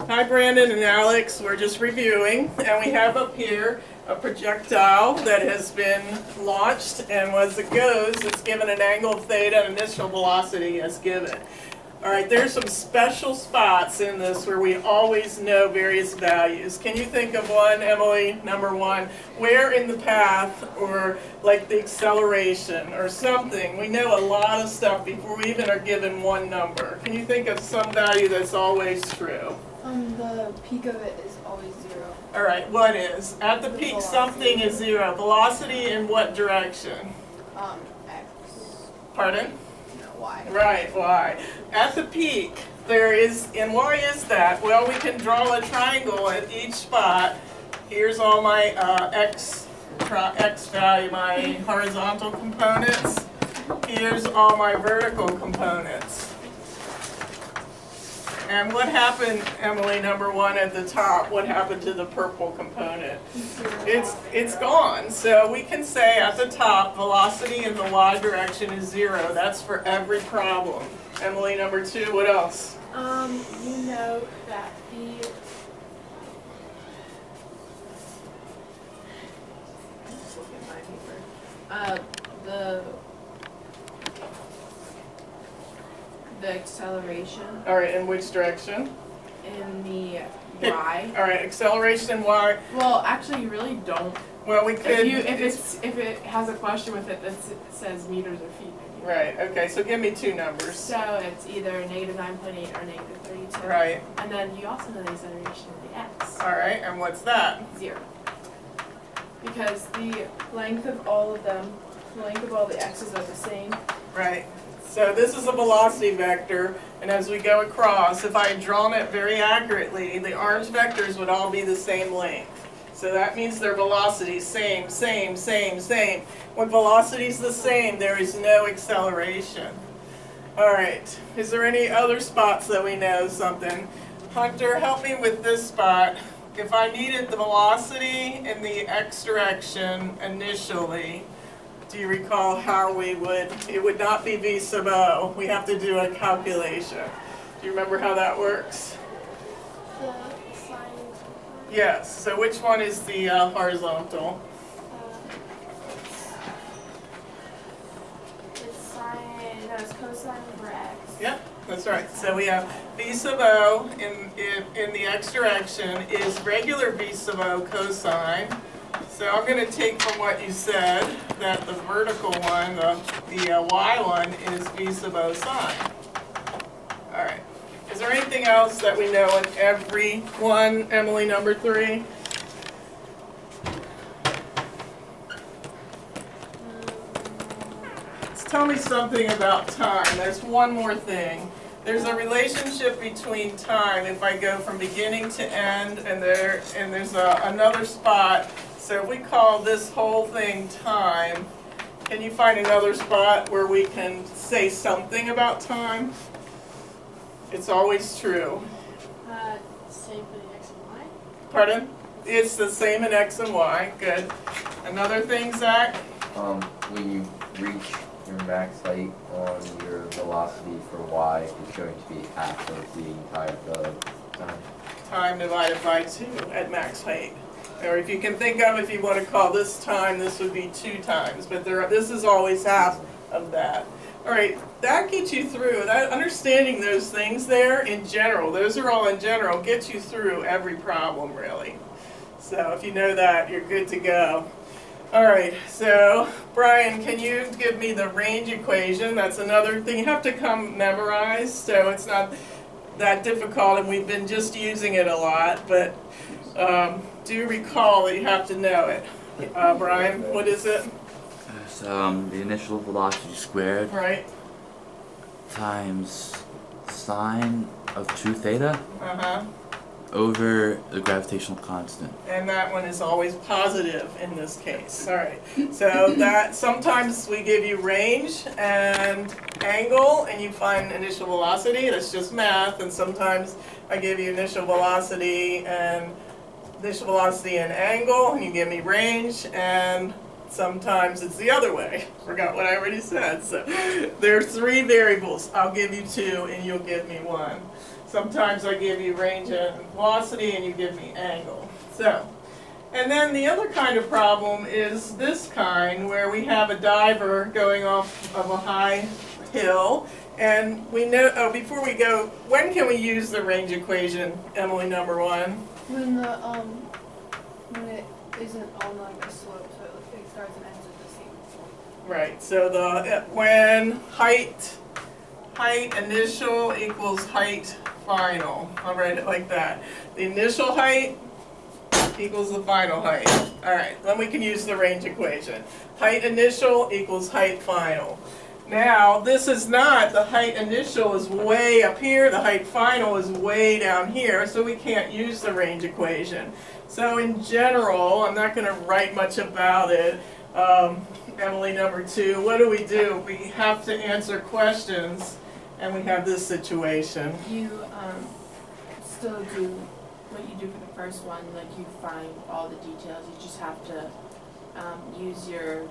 Hi, Brandon and Alex. We're just reviewing, and we have up here a projectile that has been launched, and as it goes, it's given an angle of theta and initial velocity as given. All right, there's some special spots in this where we always know various values. Can you think of one, Emily, number one? Where in the path, or like the acceleration or something, we know a lot of stuff before we even are given one number. Can you think of some value that's always true? The peak of it is always 0. All right, what is? At the peak, something is 0. Velocity in what direction? X. Pardon? No, Y. Right, y. At the peak, there is, and why is that? Well, we can draw a triangle at each spot. Here's all my x value, my horizontal components. Here's all my vertical components. And what happened, Emily, number one at the top, what happened to the purple component? It's gone. So we can say at the top, velocity in the y direction is 0. That's for every problem. Emily, number two, what else? You know that the acceleration All right, in which direction? in the Y. All right, acceleration y. Well, actually, you really don't. Well, we could. If it has a question with it that says meters or feet. Maybe. Right. Okay. So give me two numbers. So it's either -9.8 or -32. Right. And then you also know the acceleration of the x. All right. And what's that? 0. Because the length of all of them, the length of all the x's are the same. Right. So this is a velocity vector, and as we go across, if I had drawn it very accurately, the orange vectors would all be the same length. So that means their velocity is same. When velocity is the same, there is no acceleration. All right. Is there any other spots that we know something? Hunter, help me with this spot. If I needed the velocity in the x direction initially, do you recall how we would, it would not be v sub o, we have to do a calculation. Do you remember how that works? The sine. Yes, so which one is the horizontal? It's sine. No, it's cosine for x. Yep, that's right. So we have v sub o in the x direction is regular v sub o cosine. So I'm going to take from what you said that the vertical one, the y one, is v sub o sine. All right. Is there anything else that we know in every one, Emily, number three? Tell me something about time. There's one more thing. There's a relationship between time if I go from beginning to end, and there's another spot. So if we call this whole thing time, can you find another spot where we can say something about time? It's always true. Same for the x and y. Pardon? It's the same in x and y. Good. Another thing, Zach? When you reach your max height on your velocity for y, it's going to be half of the entire time. Time divided by 2 at max height. Or if you can think of, if you want to call this time, this would be 2 times. But this is always half of that. All right, that gets you through. That understanding those things there in general, those are all in general, gets you through every problem really. So if you know that, you're good to go. All right, so Brian, can you give me the range equation? That's another thing. You have to come memorized, so it's not that difficult, and we've been just using it a lot, but do recall that you have to know it. Brian, what is it? It's the initial velocity squared Right? times sine of 2 theta Uh-huh. over the gravitational constant. And that one is always positive in this case. All right. So that sometimes we give you range and angle, and you find initial velocity. That's just math. And sometimes I give you initial velocity and angle, and you give me range, and sometimes it's the other way. Forgot what I already said. So there are 3 variables. I'll give you 2, and you'll give me 1. Sometimes I give you range and velocity and you give me angle. So, and then the other kind of problem is this kind where we have a diver going off of a high hill. And we know, oh, before we go, when can we use the range equation, Emily, number one? When when it isn't on like a slope, so it starts and ends at the same point. Right, so when height initial equals height final. I'll write it like that. The initial height equals the final height. Alright, then we can use the range equation. Height initial equals height final. Now, this is not, the height initial is way up here, the height final is way down here, so we can't use the range equation. So in general, I'm not going to write much about it. Emily, number two, what do? We have to answer questions, and we have this situation. You still do what you do for the first one, like you find all the details. You just have to use your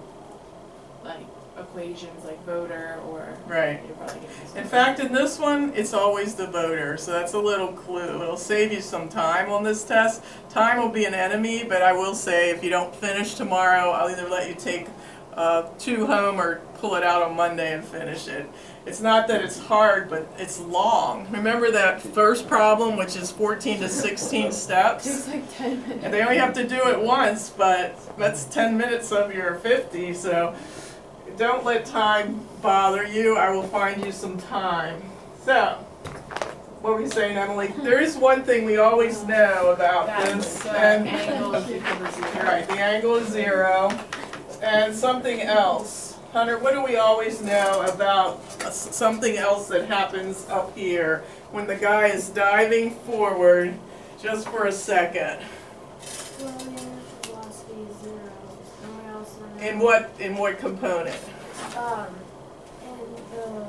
like equations, like voter or Right. You're probably gonna use In fact, in this one, it's always the voter, so that's a little clue. It'll save you some time on this test. Time will be an enemy, but I will say if you don't finish tomorrow, I'll either let you take 2 home or pull it out on Monday and finish it. It's not that it's hard, but it's long. Remember that first problem, which is 14 to 16 It steps? takes like 10 minutes. And they only have to do it once, but that's 10 minutes of your 50, so don't let time bother you. I will find you some time. So, what were you saying, Emily? There is one thing we always know about this, and angle is equal to zero. right, the angle is 0, and something else. Hunter, what do we always know about something else that happens up here when the guy is diving forward just for a second? Well, yeah, velocity is 0. And we also know. In what component? In the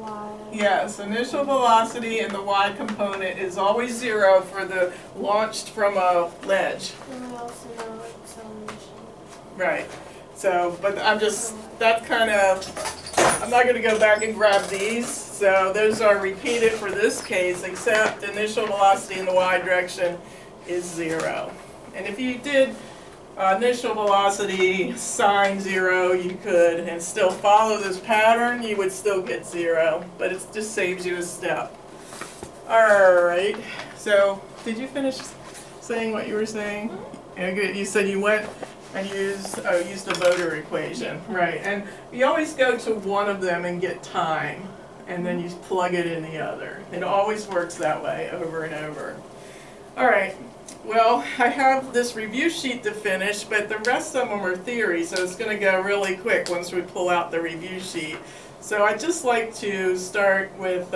y. Yes, initial velocity in the y component is always 0 for the launched from a ledge. And we also know acceleration. Right. So, but I'm just, that's kind of, I'm not going to go back and grab these. So those are repeated for this case, except initial velocity in the y direction is 0. And if you did initial velocity sine 0, you could, and still follow this pattern, you would still get 0. But it just saves you a step. Alright, so did you finish saying what you were saying? Yeah, good. You said you went and used the voter equation, right? And you always go to one of them and get time, and then you plug it in the other. It always works that way over and over. All right. Well, I have this review sheet to finish, but the rest of them are theory, so it's going to go really quick once we pull out the review sheet. So I'd just like to start with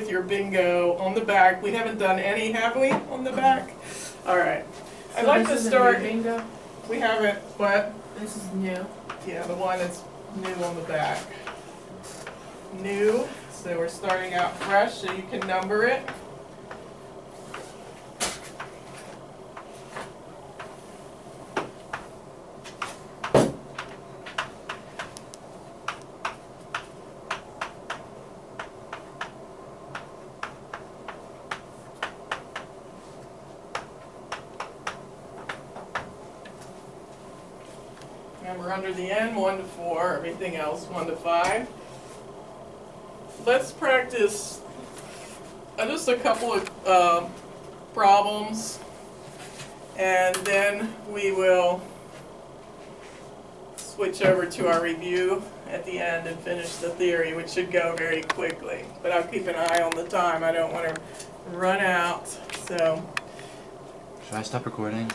your bingo on the back. We haven't done any, have we, on the back? All right. I'd So like this to isn't start. your bingo. We haven't, what? This is new. Yeah, the one that's new on the back. New, so we're starting out fresh, so you can number it. Remember, under the N, 1 to 4, everything else 1 to 5. Let's practice just a couple of problems, and then we will switch over to our review at the end and finish the theory, which should go very quickly. But I'll keep an eye on the time. I don't want to run out, so. Should I stop recording?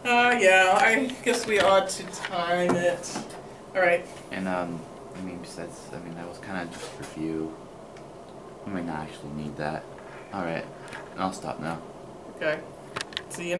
Yeah, I guess we ought to time it. All right. And I mean, besides, that was kind of just review. We might not actually need that. All right, I'll stop now. Okay. See you.